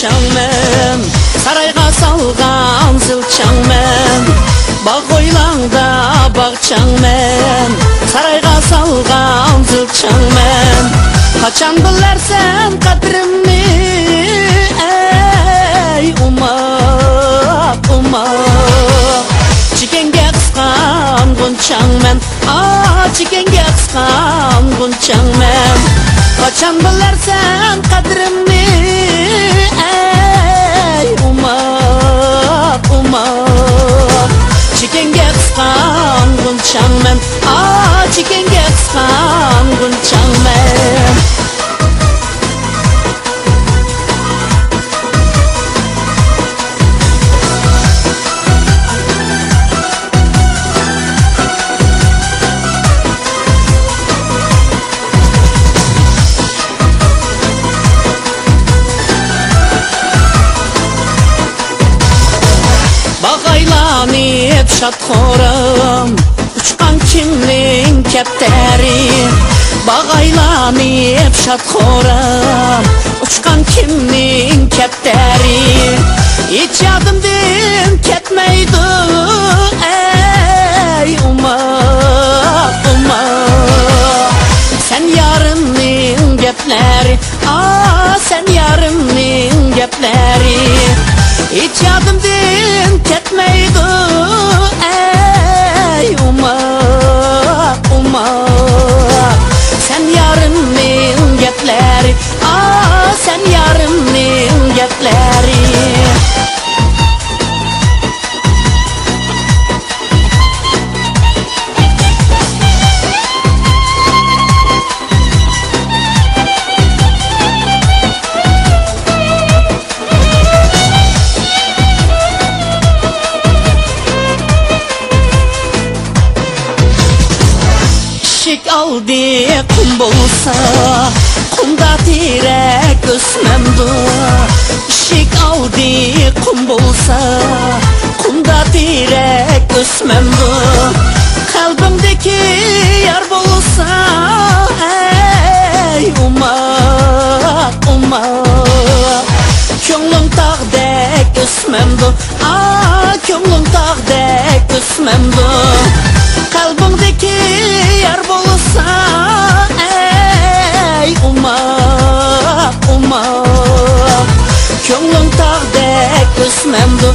çağmen, sarayga salgan zil çağmen. Bağ oylangda bağçağmen, sarayga salgan zil çağmen. Kaçan bilersen kadrimni, ey umak umak. Çikenge kıskan gunçağmen, çikenge kıskan gunçağmen. Kaçan bilersen kadrimni, ey umak umak. Çikenge kıskan gunçağmen, çikenge kıskan gunçağmen. Bağaylanıp şatxorum, uçkan kimling kepteri. Bağaylanıp şatxorum, uçkan kimling kepteri. Hiç yadımdan ketmeydi, ey umak umak. Sen yarımning gepleri, sen yarımning gepleri. Hiç yadımdan ketmeydi, ey umak umak. Sen yarımning gepleri, sen yarımning gepleri. Şik aldı kum bolsa, kumda tirek ösmemdu. Şik aldı kum bolsa, kumda tirek ösmemdu. Kalbimdeki yar bolsa, ey umak umak. Könglim tağdek ösmemdu, könglim tağdek ösmemdu. Kalbimdeki yar bolsa, ey umak umak. Könglim tağdek ösmemdu,